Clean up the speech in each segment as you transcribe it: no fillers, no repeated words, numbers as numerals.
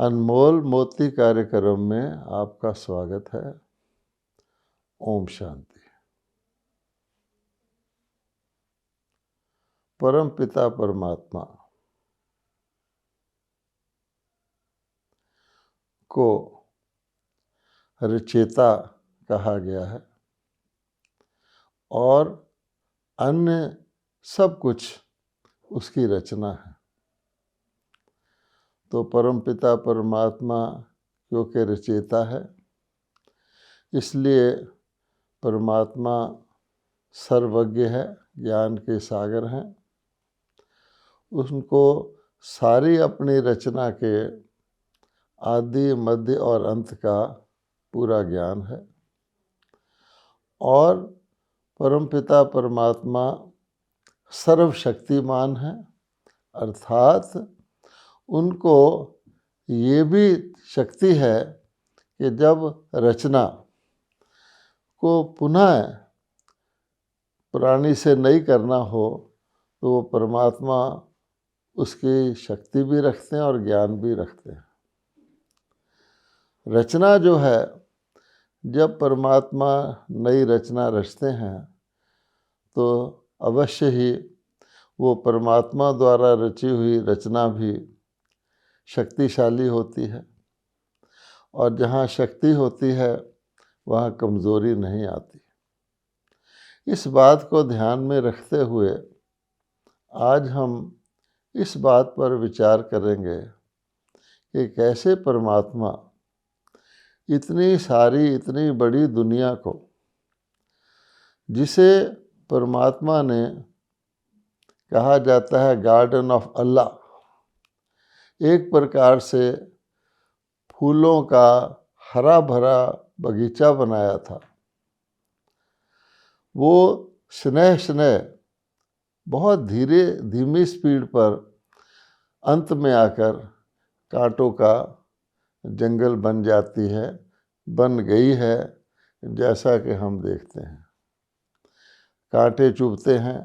अनमोल मोती कार्यक्रम में आपका स्वागत है। ओम शांति। परम पिता परमात्मा को रचयिता कहा गया है और अन्य सब कुछ उसकी रचना है। तो परम पिता परमात्मा क्योंकि रचयिता है, इसलिए परमात्मा सर्वज्ञ है, ज्ञान के सागर हैं। उनको सारी अपनी रचना के आदि मध्य और अंत का पूरा ज्ञान है। और परमपिता परमात्मा सर्वशक्तिमान है, अर्थात उनको ये भी शक्ति है कि जब रचना को पुनः पुरानी से नहीं करना हो तो वो परमात्मा उसकी शक्ति भी रखते हैं और ज्ञान भी रखते हैं। रचना जो है, जब परमात्मा नई रचना रचते हैं तो अवश्य ही वो परमात्मा द्वारा रची हुई रचना भी शक्तिशाली होती है, और जहाँ शक्ति होती है वहाँ कमज़ोरी नहीं आती। इस बात को ध्यान में रखते हुए आज हम इस बात पर विचार करेंगे कि कैसे परमात्मा इतनी सारी इतनी बड़ी दुनिया को, जिसे परमात्मा ने कहा जाता है गार्डन ऑफ अल्लाह, एक प्रकार से फूलों का हरा भरा बगीचा बनाया था, वो स्नेह स्नेह बहुत धीमी स्पीड पर अंत में आकर कांटों का जंगल बन जाती है, बन गई है। जैसा कि हम देखते हैं, कांटे चुभते हैं,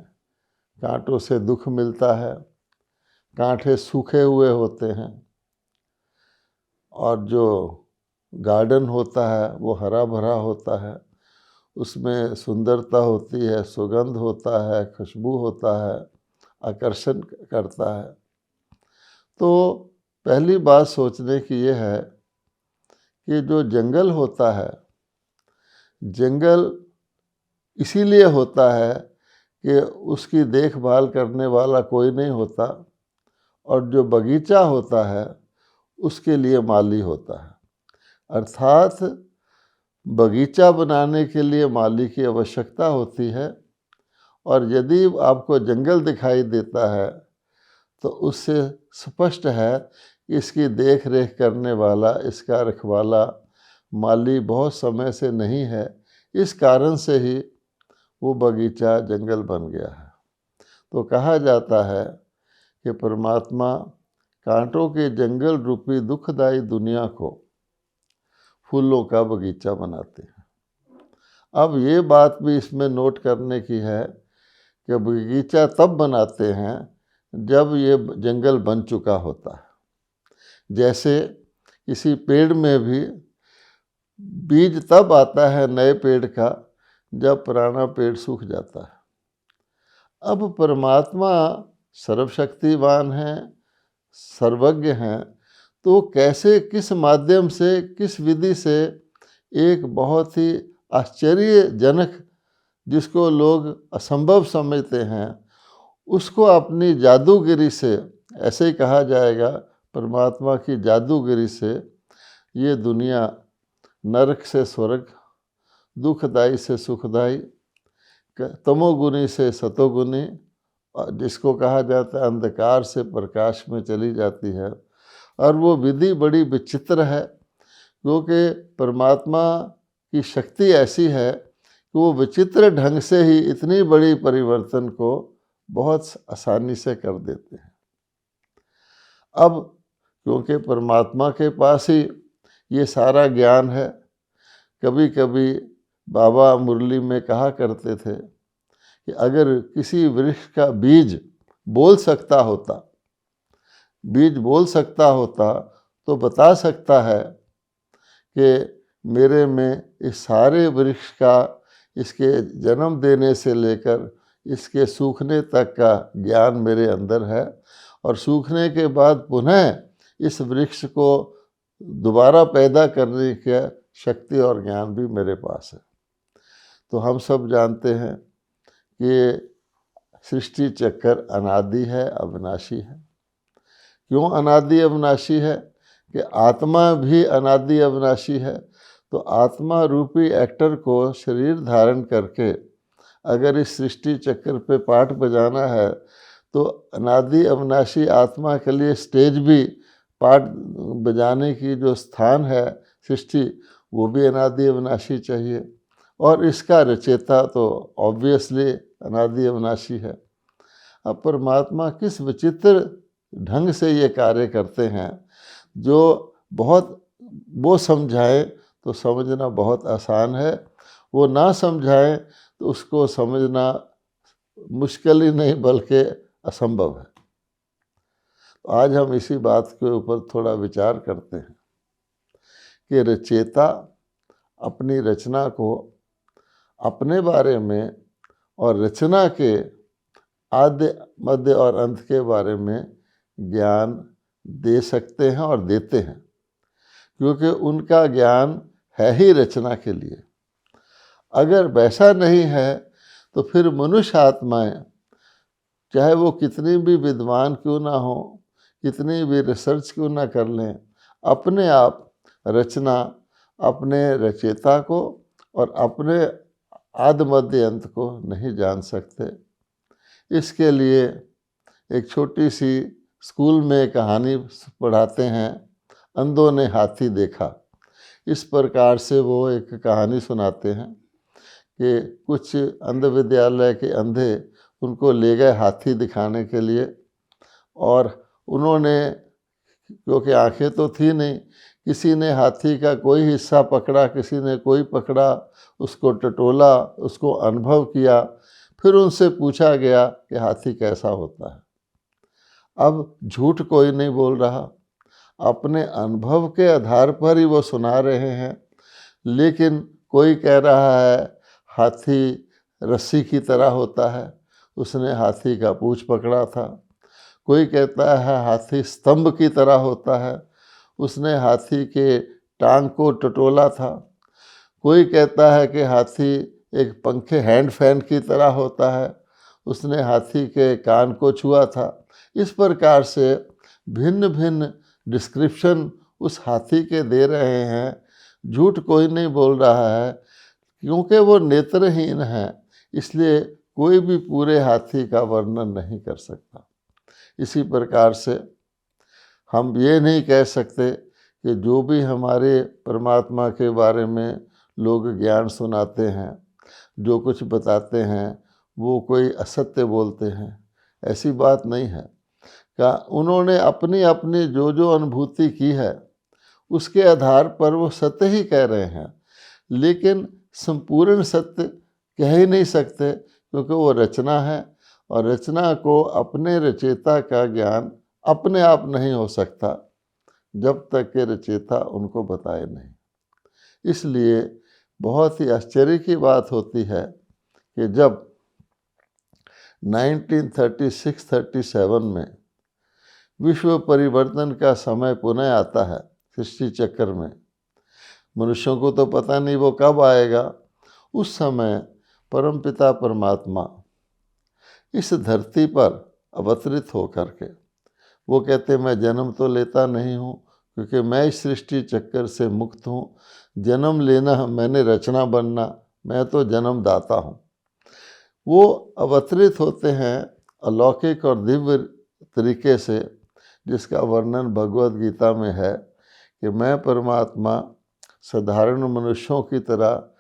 कांटों से दुख मिलता है, कांटे सूखे हुए होते हैं, और जो गार्डन होता है वो हरा भरा होता है, उसमें सुंदरता होती है, सुगंध होता है, खुशबू होता है, आकर्षण करता है। तो पहली बात सोचने की ये है कि जो जंगल होता है, जंगल इसीलिए होता है कि उसकी देखभाल करने वाला कोई नहीं होता, और जो बगीचा होता है उसके लिए माली होता है। अर्थात बगीचा बनाने के लिए माली की आवश्यकता होती है, और यदि आपको जंगल दिखाई देता है तो उससे स्पष्ट है कि इसकी देख रेख करने वाला, इसका रखवाला माली बहुत समय से नहीं है। इस कारण से ही वो बगीचा जंगल बन गया है। तो कहा जाता है कि परमात्मा कांटों के जंगल रूपी दुखदाई दुनिया को फूलों का बगीचा बनाते हैं। अब ये बात भी इसमें नोट करने की है कि बगीचा तब बनाते हैं जब ये जंगल बन चुका होता है। जैसे किसी पेड़ में भी बीज तब आता है नए पेड़ का जब पुराना पेड़ सूख जाता है। अब परमात्मा सर्वशक्तिवान हैं, सर्वज्ञ हैं, तो कैसे, किस माध्यम से, किस विधि से एक बहुत ही आश्चर्यजनक, जिसको लोग असंभव समझते हैं, उसको अपनी जादूगिरी से, ऐसे ही कहा जाएगा परमात्मा की जादूगिरी से, ये दुनिया नरक से स्वर्ग, दुखदाई से सुखदाई, तमोगुनी से सतोगुनी, जिसको कहा जाता है अंधकार से प्रकाश में चली जाती है। और वो विधि बड़ी विचित्र है, क्योंकि परमात्मा की शक्ति ऐसी है कि वो विचित्र ढंग से ही इतनी बड़ी परिवर्तन को बहुत आसानी से कर देते हैं। अब क्योंकि परमात्मा के पास ही ये सारा ज्ञान है, कभी कभी बाबा मुरली में कहा करते थे कि अगर किसी वृक्ष का बीज बोल सकता होता तो बता सकता है कि मेरे में इस सारे वृक्ष का, इसके जन्म देने से लेकर इसके सूखने तक का ज्ञान मेरे अंदर है, और सूखने के बाद पुनः इस वृक्ष को दोबारा पैदा करने की शक्ति और ज्ञान भी मेरे पास है। तो हम सब जानते हैं कि सृष्टि चक्र अनादि है, अविनाशी है। क्यों अनादि अविनाशी है? कि आत्मा भी अनादि अविनाशी है। तो आत्मा रूपी एक्टर को शरीर धारण करके अगर इस सृष्टि चक्र पे पाठ बजाना है, तो अनादि अविनाशी आत्मा के लिए स्टेज भी, पाठ बजाने की जो स्थान है सृष्टि, वो भी अनादि अविनाशी चाहिए। और इसका रचयिता तो ऑब्वियसली अनादि अविनाशी है। अब परमात्मा किस विचित्र ढंग से ये कार्य करते हैं, जो बहुत, वो समझाए तो समझना बहुत आसान है, वो ना समझाए तो उसको समझना मुश्किल ही नहीं बल्कि असंभव है। तो आज हम इसी बात के ऊपर थोड़ा विचार करते हैं कि रचयिता अपनी रचना को अपने बारे में और रचना के आद्य, मध्य और अंत के बारे में ज्ञान दे सकते हैं और देते हैं, क्योंकि उनका ज्ञान है ही रचना के लिए। अगर वैसा नहीं है तो फिर मनुष्य आत्माएं, चाहे वो कितनी भी विद्वान क्यों ना हो, कितनी भी रिसर्च क्यों ना कर लें, अपने आप रचना, अपने रचयिता को और अपने आदि मध्य अंत को नहीं जान सकते। इसके लिए एक छोटी सी स्कूल में कहानी पढ़ाते हैं, अंधों ने हाथी देखा। इस प्रकार से वो एक कहानी सुनाते हैं कि कुछ अंध विद्यालय के अंधे उनको ले गए हाथी दिखाने के लिए, और उन्होंने, क्योंकि आंखें तो थी नहीं, किसी ने हाथी का कोई हिस्सा पकड़ा, किसी ने कोई पकड़ा, उसको टटोला, उसको अनुभव किया, फिर उनसे पूछा गया कि हाथी कैसा होता है। अब झूठ कोई नहीं बोल रहा, अपने अनुभव के आधार पर ही वो सुना रहे हैं। लेकिन कोई कह रहा है हाथी रस्सी की तरह होता है, उसने हाथी का पूंछ पकड़ा था। कोई कहता है हाथी स्तंभ की तरह होता है, उसने हाथी के टांग को टटोला था। कोई कहता है कि हाथी एक पंखे, हैंड फैन की तरह होता है, उसने हाथी के कान को छुआ था। इस प्रकार से भिन्न भिन्न डिस्क्रिप्शन उस हाथी के दे रहे हैं। झूठ कोई नहीं बोल रहा है, क्योंकि वो नेत्रहीन है, इसलिए कोई भी पूरे हाथी का वर्णन नहीं कर सकता। इसी प्रकार से हम ये नहीं कह सकते कि जो भी हमारे परमात्मा के बारे में लोग ज्ञान सुनाते हैं, जो कुछ बताते हैं, वो कोई असत्य बोलते हैं। ऐसी बात नहीं है। क्या उन्होंने अपनी अपनी जो जो अनुभूति की है उसके आधार पर वो सत्य ही कह रहे हैं, लेकिन संपूर्ण सत्य कह ही नहीं सकते, क्योंकि वो रचना है, और रचना को अपने रचयिता का ज्ञान अपने आप नहीं हो सकता जब तक कि रचयिता उनको बताए नहीं। इसलिए बहुत ही आश्चर्य की बात होती है कि जब 1936-37 में विश्व परिवर्तन का समय पुनः आता है सृष्टि चक्र में, मनुष्यों को तो पता नहीं वो कब आएगा। उस समय परमपिता परमात्मा इस धरती पर अवतरित होकर के वो कहते, मैं जन्म तो लेता नहीं हूँ, क्योंकि मैं इस सृष्टि चक्कर से मुक्त हूँ। जन्म लेना, मैंने रचना बनना, मैं तो जन्मदाता हूँ। वो अवतरित होते हैं अलौकिक और दिव्य तरीके से, जिसका वर्णन भगवत गीता में है कि मैं परमात्मा साधारण मनुष्यों की तरह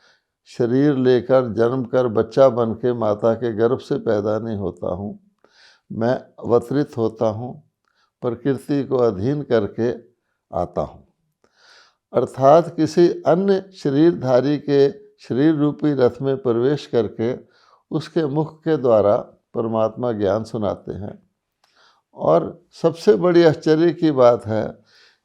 शरीर लेकर जन्म कर बच्चा बन के माता के गर्भ से पैदा नहीं होता हूँ। मैं अवतरित होता हूँ, प्रकृति को अधीन करके आता हूँ, अर्थात किसी अन्य शरीरधारी के शरीर रूपी रथ में प्रवेश करके उसके मुख के द्वारा परमात्मा ज्ञान सुनाते हैं। और सबसे बड़ी आश्चर्य की बात है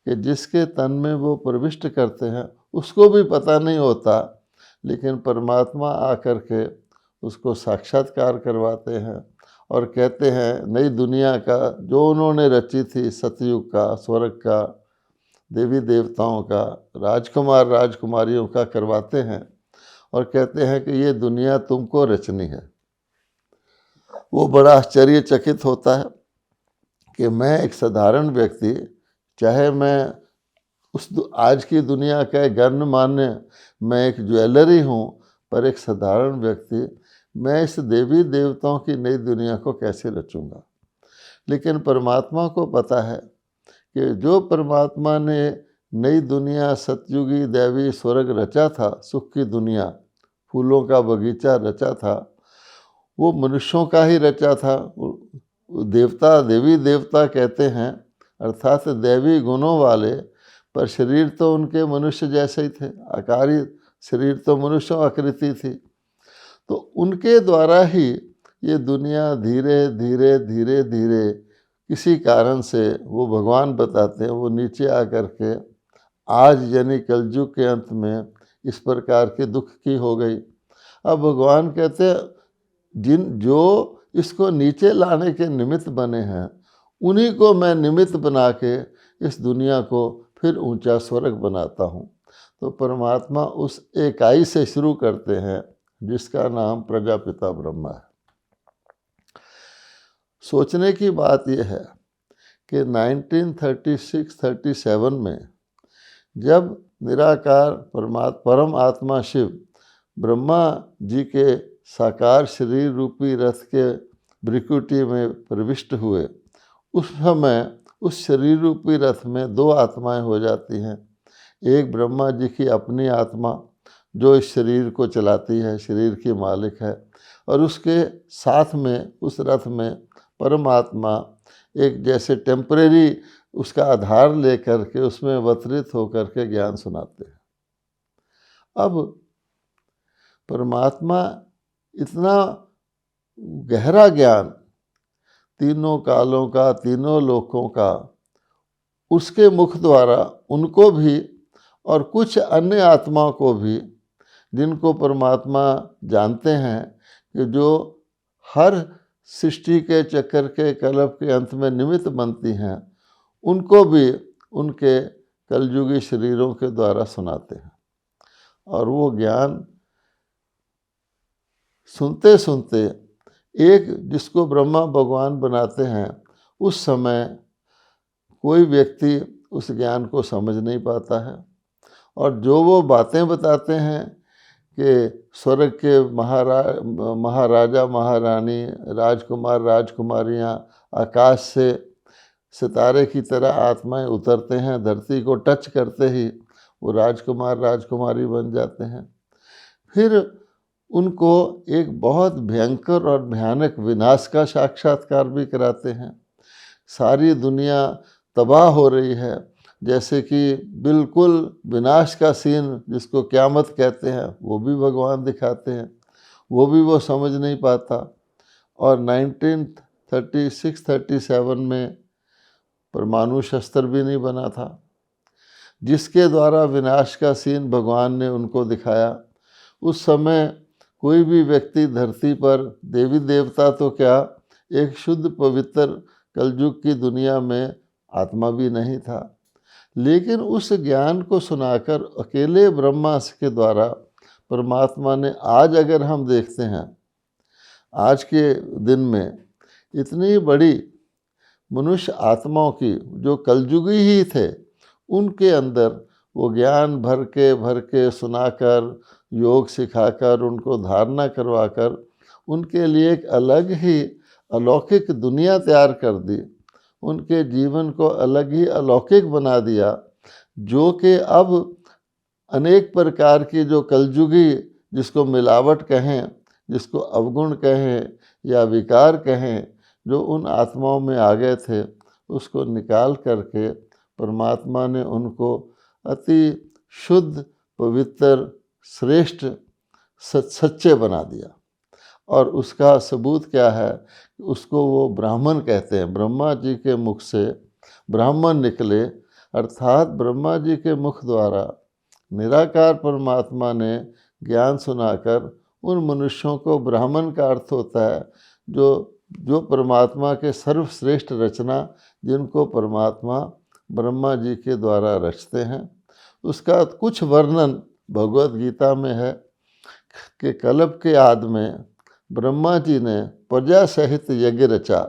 कि जिसके तन में वो प्रविष्ट करते हैं उसको भी पता नहीं होता, लेकिन परमात्मा आकर के उसको साक्षात्कार करवाते हैं और कहते हैं नई दुनिया का जो उन्होंने रची थी, सतयुग का, स्वर्ग का, देवी देवताओं का, राजकुमार राजकुमारियों का करवाते हैं और कहते हैं कि ये दुनिया तुमको रचनी है। वो बड़ा आश्चर्यचकित होता है कि मैं एक साधारण व्यक्ति, चाहे मैं उस आज की दुनिया का गण्यमान्य, मैं एक ज्वेलरी हूँ, पर एक साधारण व्यक्ति मैं इस देवी देवताओं की नई दुनिया को कैसे रचूँगा। लेकिन परमात्मा को पता है कि जो परमात्मा ने नई दुनिया, सतयुगी दैवी स्वर्ग रचा था, सुख की दुनिया, फूलों का बगीचा रचा था, वो मनुष्यों का ही रचा था। देवता, देवी देवता कहते हैं, अर्थात दैवी गुणों वाले, पर शरीर तो उनके मनुष्य जैसे ही थे, आकारी शरीर तो मनुष्य आकृति थी। तो उनके द्वारा ही ये दुनिया धीरे धीरे धीरे धीरे किसी कारण से, वो भगवान बताते हैं, वो नीचे आकर के आज यानी कलयुग के अंत में इस प्रकार के दुख की हो गई। अब भगवान कहते हैं जो इसको नीचे लाने के निमित्त बने हैं, उन्हीं को मैं निमित्त बना के इस दुनिया को फिर ऊंचा स्वर्ग बनाता हूँ। तो परमात्मा उस इकाई से शुरू करते हैं जिसका नाम प्रजापिता ब्रह्मा है। सोचने की बात यह है कि 1936-37 में जब निराकार परम आत्मा शिव ब्रह्मा जी के साकार शरीर रूपी रथ के भ्रिकुटी में प्रविष्ट हुए, उस समय उस शरीर रूपी रथ में दो आत्माएं हो जाती हैं। एक ब्रह्मा जी की अपनी आत्मा जो इस शरीर को चलाती है, शरीर की मालिक है, और उसके साथ में उस रथ में परमात्मा एक जैसे टेम्परेरी उसका आधार लेकर के उसमें अवतरित होकर के ज्ञान सुनाते हैं। अब परमात्मा इतना गहरा ज्ञान तीनों कालों का, तीनों लोकों का, उसके मुख द्वारा उनको भी और कुछ अन्य आत्माओं को भी, जिनको परमात्मा जानते हैं कि जो हर सृष्टि के चक्कर के कल्प के अंत में निमित्त बनती हैं, उनको भी उनके कलयुगी शरीरों के द्वारा सुनाते हैं। और वो ज्ञान सुनते सुनते एक जिसको ब्रह्मा भगवान बनाते हैं, उस समय कोई व्यक्ति उस ज्ञान को समझ नहीं पाता है। और जो वो बातें बताते हैं कि स्वर्ग के महाराजा महारानी, राजकुमार राजकुमारियाँ आकाश से सितारे की तरह आत्माएं उतरते हैं, धरती को टच करते ही वो राजकुमार राजकुमारी बन जाते हैं। फिर उनको एक बहुत भयंकर और भयानक विनाश का साक्षात्कार भी कराते हैं। सारी दुनिया तबाह हो रही है, जैसे कि बिल्कुल विनाश का सीन जिसको क़यामत कहते हैं, वो भी भगवान दिखाते हैं। वो भी वो समझ नहीं पाता। और 1936-37 में परमाणु शस्त्र भी नहीं बना था, जिसके द्वारा विनाश का सीन भगवान ने उनको दिखाया। उस समय कोई भी व्यक्ति धरती पर, देवी देवता तो क्या, एक शुद्ध पवित्र कलयुग की दुनिया में आत्मा भी नहीं था। लेकिन उस ज्ञान को सुनाकर अकेले ब्रह्मा के द्वारा परमात्मा ने, आज अगर हम देखते हैं, आज के दिन में इतनी बड़ी मनुष्य आत्माओं की जो कलयुगी ही थे, उनके अंदर वो ज्ञान भर के सुनाकर, योग सिखाकर, उनको धारणा करवाकर, उनके लिए एक अलग ही अलौकिक दुनिया तैयार कर दी। उनके जीवन को अलग ही अलौकिक बना दिया, जो कि अब अनेक प्रकार की जो कलयुगी, जिसको मिलावट कहें, जिसको अवगुण कहें या विकार कहें, जो उन आत्माओं में आ गए थे, उसको निकाल करके परमात्मा ने उनको अति शुद्ध, पवित्र, श्रेष्ठ, सच्चे बना दिया। और उसका सबूत क्या है? उसको वो ब्राह्मण कहते हैं। ब्रह्मा जी के मुख से ब्राह्मण निकले, अर्थात ब्रह्मा जी के मुख द्वारा निराकार परमात्मा ने ज्ञान सुनाकर उन मनुष्यों को, ब्राह्मण का अर्थ होता है जो जो परमात्मा के सर्वश्रेष्ठ रचना, जिनको परमात्मा ब्रह्मा जी के द्वारा रचते हैं, उसका कुछ वर्णन भगवत गीता में है कि कल्प के आदि में ब्रह्मा जी ने प्रजा सहित यज्ञ रचा।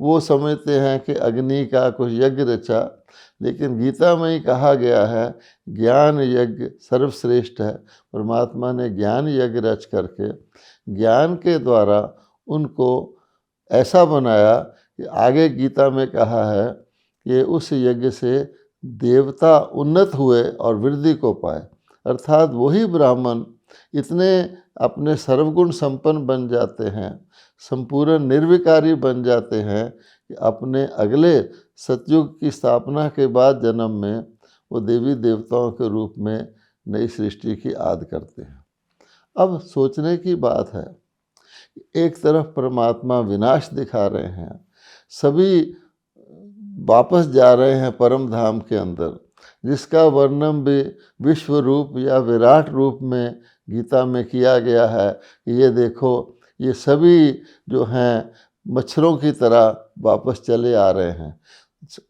वो समझते हैं कि अग्नि का कुछ यज्ञ रचा, लेकिन गीता में ही कहा गया है ज्ञान यज्ञ सर्वश्रेष्ठ है। परमात्मा ने ज्ञान यज्ञ रच करके ज्ञान के द्वारा उनको ऐसा बनाया कि आगे गीता में कहा है कि उस यज्ञ से देवता उन्नत हुए और वृद्धि को पाए। अर्थात वही ब्राह्मण इतने अपने सर्वगुण संपन्न बन जाते हैं, संपूर्ण निर्विकारी बन जाते हैं कि अपने अगले सतयुग की स्थापना के बाद जन्म में वो देवी देवताओं के रूप में नई सृष्टि की आद करते हैं। अब सोचने की बात है, एक तरफ परमात्मा विनाश दिखा रहे हैं, सभी वापस जा रहे हैं परम धाम के अंदर, जिसका वर्णन भी विश्व रूप या विराट रूप में गीता में किया गया है कि ये देखो ये सभी जो हैं मच्छरों की तरह वापस चले आ रहे हैं।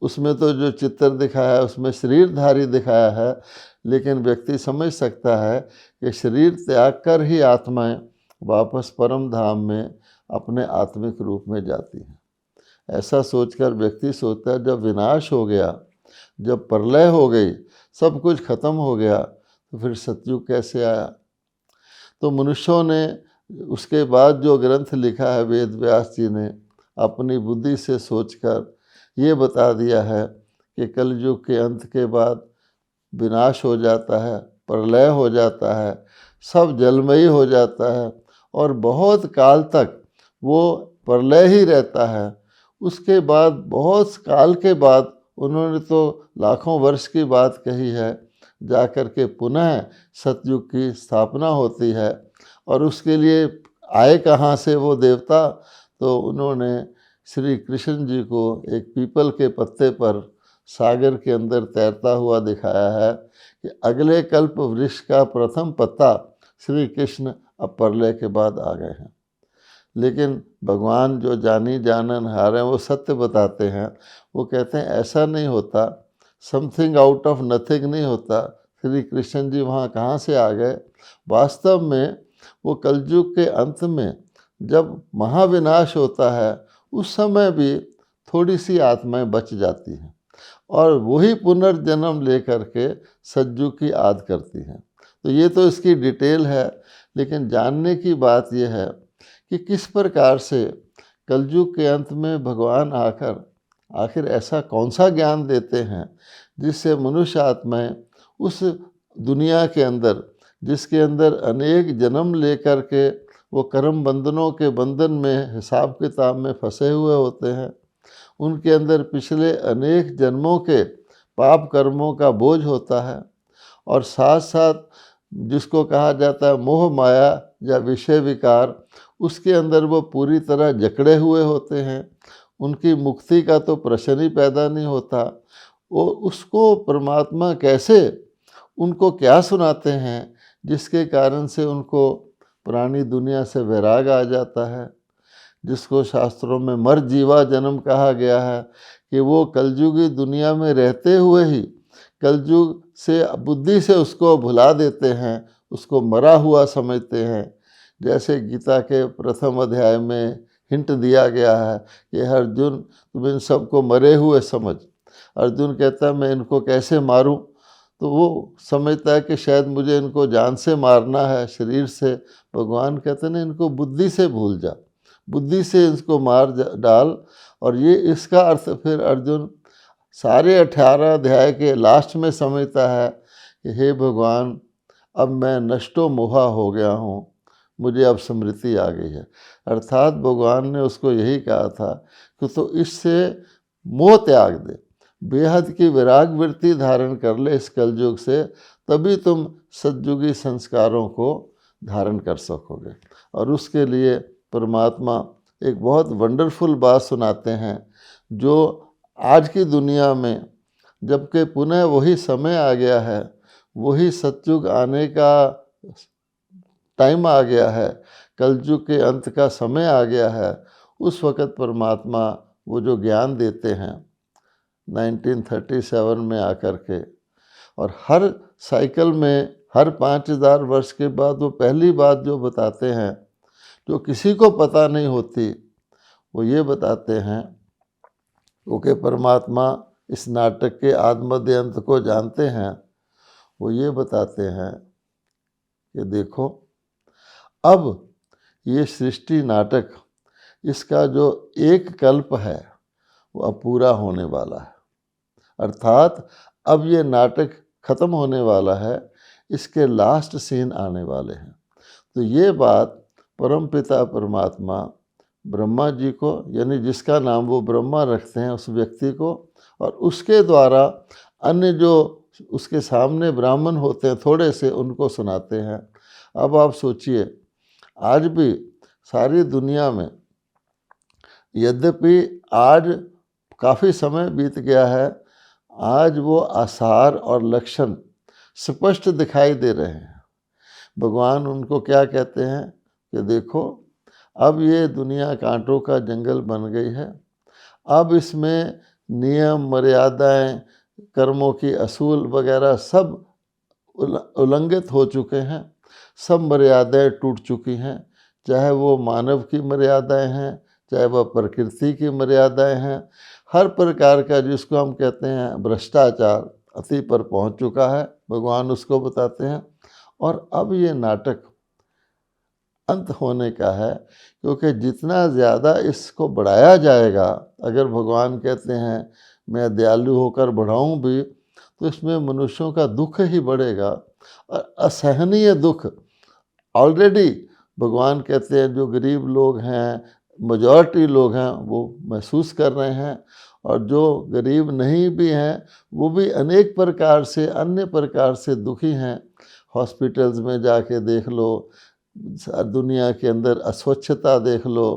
उसमें तो जो चित्र दिखाया है उसमें शरीरधारी दिखाया है, लेकिन व्यक्ति समझ सकता है कि शरीर त्याग कर ही आत्माएं वापस परम धाम में अपने आत्मिक रूप में जाती हैं। ऐसा सोचकर व्यक्ति सोचता है जब विनाश हो गया, जब प्रलय हो गई, सब कुछ खत्म हो गया, तो फिर सतयुग कैसे आया? तो मनुष्यों ने उसके बाद जो ग्रंथ लिखा है वेद व्यास जी ने अपनी बुद्धि से सोचकर ये बता दिया है कि कलयुग के अंत के बाद विनाश हो जाता है, प्रलय हो जाता है, सब जलमयी हो जाता है और बहुत काल तक वो प्रलय ही रहता है। उसके बाद बहुत काल के बाद उन्होंने तो लाखों वर्ष की बात कही है, जाकर के पुनः सतयुग की स्थापना होती है। और उसके लिए आए कहाँ से वो देवता? तो उन्होंने श्री कृष्ण जी को एक पीपल के पत्ते पर सागर के अंदर तैरता हुआ दिखाया है कि अगले कल्प वृक्ष का प्रथम पत्ता श्री कृष्ण अब प्रलय के बाद आ गए हैं। लेकिन भगवान जो जानी जानन हार हैं वो सत्य बताते हैं। वो कहते हैं ऐसा नहीं होता, समथिंग आउट ऑफ नथिंग नहीं होता। श्री कृष्ण जी वहाँ कहाँ से आ गए? वास्तव में वो कलयुग के अंत में जब महाविनाश होता है उस समय भी थोड़ी सी आत्माएं बच जाती हैं और वही पुनर्जन्म लेकर के सतयुग की आद करती हैं। तो ये तो इसकी डिटेल है, लेकिन जानने की बात यह है कि किस प्रकार से कलयुग के अंत में भगवान आकर आखिर ऐसा कौन सा ज्ञान देते हैं जिससे मनुष्य आत्माएं उस दुनिया के अंदर, जिसके अंदर अनेक जन्म लेकर के वो कर्म बंधनों के बंधन में हिसाब किताब में फंसे हुए होते हैं, उनके अंदर पिछले अनेक जन्मों के पाप कर्मों का बोझ होता है और साथ साथ जिसको कहा जाता है मोह माया या विषय विकार, उसके अंदर वो पूरी तरह जकड़े हुए होते हैं। उनकी मुक्ति का तो प्रश्न ही पैदा नहीं होता। वो उसको परमात्मा कैसे उनको क्या सुनाते हैं जिसके कारण से उनको पुरानी दुनिया से वैराग आ जाता है, जिसको शास्त्रों में मर जीवा जन्म कहा गया है कि वो कलयुगी दुनिया में रहते हुए ही कलयुग से बुद्धि से उसको भुला देते हैं, उसको मरा हुआ समझते हैं। जैसे गीता के प्रथम अध्याय में हिंट दिया गया है कि अर्जुन तुम इन सबको मरे हुए समझ। अर्जुन कहता है मैं इनको कैसे मारूं? तो वो समझता है कि शायद मुझे इनको जान से मारना है, शरीर से। भगवान कहते हैं इनको बुद्धि से भूल जा, बुद्धि से इसको मार डाल। और ये इसका अर्थ फिर अर्जुन सारे 18 अध्याय के लास्ट में समझता है कि हे भगवान अब मैं नष्टो मोहा हो गया हूँ, मुझे अब स्मृति आ गई है। अर्थात भगवान ने उसको यही कहा था कि तो इससे मोह त्याग दे, बेहद की विराग वृत्ति धारण कर ले इस कलयुग से, तभी तुम सतयुगी संस्कारों को धारण कर सकोगे। और उसके लिए परमात्मा एक बहुत वंडरफुल बात सुनाते हैं जो आज की दुनिया में जबकि पुनः वही समय आ गया है, वही सतयुग आने का टाइम आ गया है, कलयुग के अंत का समय आ गया है। उस वक़्त परमात्मा वो जो ज्ञान देते हैं 1937 में आकर के, और हर साइकिल में हर 5000 वर्ष के बाद वो पहली बात जो बताते हैं, जो किसी को पता नहीं होती, वो ये बताते हैं क्योंकि परमात्मा इस नाटक के आदि मध्य अंत को जानते हैं। वो ये बताते हैं कि देखो, अब ये सृष्टि नाटक, इसका जो एक कल्प है वो अब पूरा होने वाला है, अर्थात अब ये नाटक ख़त्म होने वाला है, इसके लास्ट सीन आने वाले हैं। तो ये बात परमपिता परमात्मा ब्रह्मा जी को, यानी जिसका नाम वो ब्रह्मा रखते हैं उस व्यक्ति को, और उसके द्वारा अन्य जो उसके सामने ब्राह्मण होते हैं थोड़े से, उनको सुनाते हैं। अब आप सोचिए, आज भी सारी दुनिया में, यद्यपि आज काफ़ी समय बीत गया है, आज वो आसार और लक्षण स्पष्ट दिखाई दे रहे हैं। भगवान उनको क्या कहते हैं कि देखो, अब ये दुनिया कांटों का जंगल बन गई है, अब इसमें नियम मर्यादाएं, कर्मों की असूल वगैरह सब उल्लंघित हो चुके हैं, सब मर्यादाएं टूट चुकी हैं, चाहे वो मानव की मर्यादाएं हैं, चाहे वह प्रकृति की मर्यादाएं हैं। हर प्रकार का जिसको हम कहते हैं भ्रष्टाचार अति पर पहुंच चुका है, भगवान उसको बताते हैं। और अब ये नाटक अंत होने का है, क्योंकि जितना ज़्यादा इसको बढ़ाया जाएगा, अगर भगवान कहते हैं मैं दयालु होकर बढ़ाऊं भी, तो इसमें मनुष्यों का दुख ही बढ़ेगा, और असहनीय दुख ऑलरेडी भगवान कहते हैं जो गरीब लोग हैं, मेजॉरिटी लोग हैं, वो महसूस कर रहे हैं, और जो गरीब नहीं भी हैं वो भी अनेक प्रकार से, अन्य प्रकार से दुखी हैं। हॉस्पिटल्स में जाके देख लो, दुनिया के अंदर अस्वच्छता देख लो,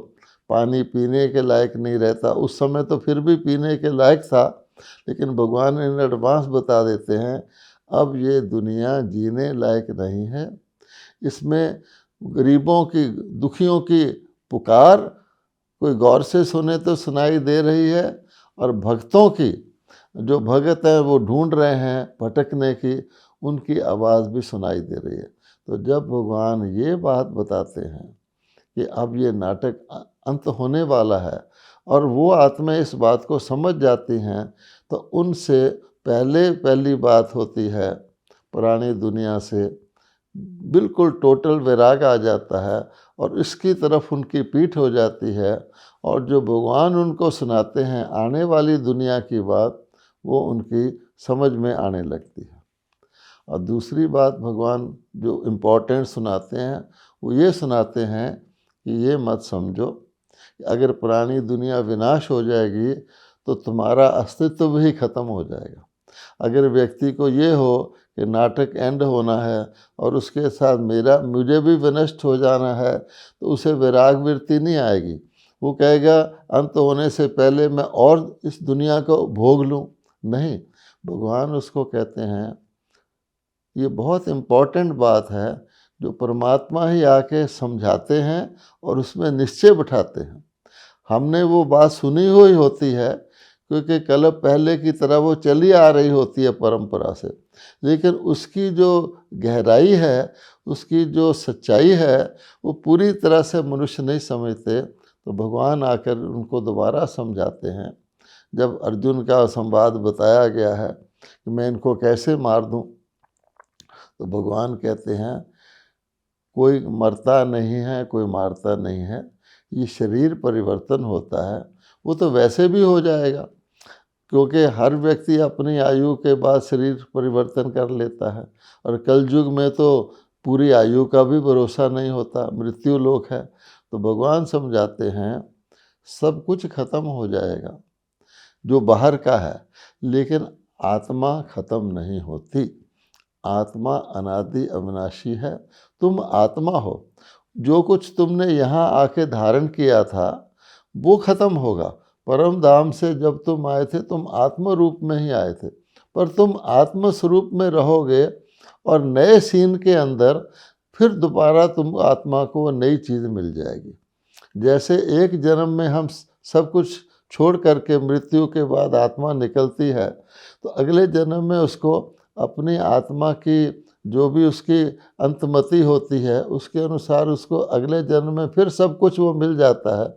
पानी पीने के लायक नहीं रहता। उस समय तो फिर भी पीने के लायक था, लेकिन भगवान इन एडवांस बता देते हैं अब ये दुनिया जीने लायक नहीं है। इसमें गरीबों की, दुखियों की पुकार कोई गौर से सुने तो सुनाई दे रही है, और भक्तों की, जो भगत हैं वो ढूंढ रहे हैं भटकने की, उनकी आवाज़ भी सुनाई दे रही है। तो जब भगवान ये बात बताते हैं कि अब ये नाटक अंत होने वाला है, और वो आत्मा इस बात को समझ जाती हैं, तो उनसे पहली बात होती है, पुरानी दुनिया से बिल्कुल टोटल वैराग आ जाता है, और इसकी तरफ उनकी पीठ हो जाती है, और जो भगवान उनको सुनाते हैं आने वाली दुनिया की बात, वो उनकी समझ में आने लगती है। और दूसरी बात भगवान जो इम्पोर्टेंट सुनाते हैं, वो ये सुनाते हैं कि ये मत समझो कि अगर पुरानी दुनिया विनाश हो जाएगी तो तुम्हारा अस्तित्व भी ख़त्म हो जाएगा। अगर व्यक्ति को ये हो कि नाटक एंड होना है और उसके साथ मुझे भी विनष्ट हो जाना है, तो उसे वैराग वृत्ति नहीं आएगी। वो कहेगा अंत होने से पहले मैं और इस दुनिया को भोग लूँ। नहीं, भगवान उसको कहते हैं, ये बहुत इम्पोर्टेंट बात है जो परमात्मा ही आके समझाते हैं और उसमें निश्चय बिठाते हैं। हमने वो बात सुनी हुई होती है, क्योंकि कल्प पहले की तरह वो चली आ रही होती है परंपरा से, लेकिन उसकी जो गहराई है, उसकी जो सच्चाई है, वो पूरी तरह से मनुष्य नहीं समझते। तो भगवान आकर उनको दोबारा समझाते हैं। जब अर्जुन का संवाद बताया गया है कि मैं इनको कैसे मार दूं, तो भगवान कहते हैं कोई मरता नहीं है, कोई मारता नहीं है, ये शरीर परिवर्तन होता है, वो तो वैसे भी हो जाएगा, क्योंकि हर व्यक्ति अपनी आयु के बाद शरीर परिवर्तन कर लेता है, और कलयुग में तो पूरी आयु का भी भरोसा नहीं होता, मृत्यु लोक है। तो भगवान समझाते हैं सब कुछ खत्म हो जाएगा जो बाहर का है, लेकिन आत्मा खत्म नहीं होती। आत्मा अनादि अविनाशी है, तुम आत्मा हो। जो कुछ तुमने यहाँ आके धारण किया था वो खत्म होगा। परम धाम से जब तुम आए थे, तुम आत्म रूप में ही आए थे, पर तुम आत्मस्वरूप में रहोगे और नए सीन के अंदर फिर दोबारा तुम आत्मा को वो नई चीज़ मिल जाएगी। जैसे एक जन्म में हम सब कुछ छोड़ करके मृत्यु के बाद आत्मा निकलती है, तो अगले जन्म में उसको अपनी आत्मा की जो भी उसकी अंतमति होती है उसके अनुसार उसको अगले जन्म में फिर सब कुछ वो मिल जाता है,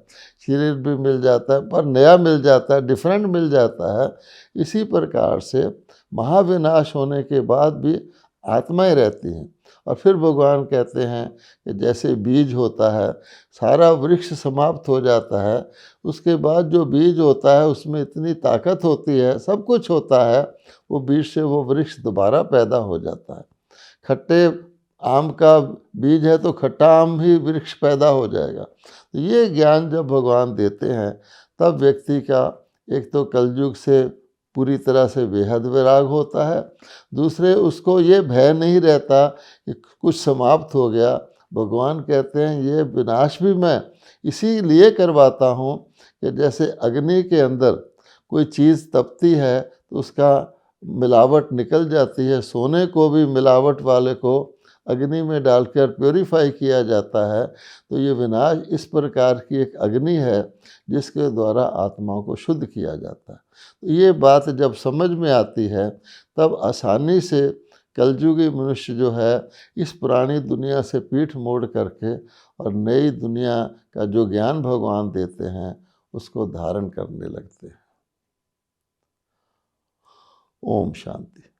शरीर भी मिल जाता है पर नया मिल जाता है, डिफरेंट मिल जाता है। इसी प्रकार से महाविनाश होने के बाद भी आत्माएं रहती हैं। और फिर भगवान कहते हैं कि जैसे बीज होता है, सारा वृक्ष समाप्त हो जाता है, उसके बाद जो बीज होता है उसमें इतनी ताकत होती है, सब कुछ होता है, वो बीज से वो वृक्ष दोबारा पैदा हो जाता है। खट्टे आम का बीज है तो खट्टा आम ही वृक्ष पैदा हो जाएगा। तो ये ज्ञान जब भगवान देते हैं तब व्यक्ति का एक तो कलयुग से पूरी तरह से बेहद वैराग होता है, दूसरे उसको ये भय नहीं रहता कि कुछ समाप्त हो गया। भगवान कहते हैं ये विनाश भी मैं इसीलिए करवाता हूँ कि जैसे अग्नि के अंदर कोई चीज़ तपती है तो उसका मिलावट निकल जाती है, सोने को भी मिलावट वाले को अग्नि में डालकर प्योरीफाई किया जाता है। तो ये विनाश इस प्रकार की एक अग्नि है जिसके द्वारा आत्माओं को शुद्ध किया जाता है। तो ये बात जब समझ में आती है तब आसानी से कलयुगी मनुष्य जो है इस पुरानी दुनिया से पीठ मोड़ करके और नई दुनिया का जो ज्ञान भगवान देते हैं उसको धारण करने लगते हैं। ओम शांति।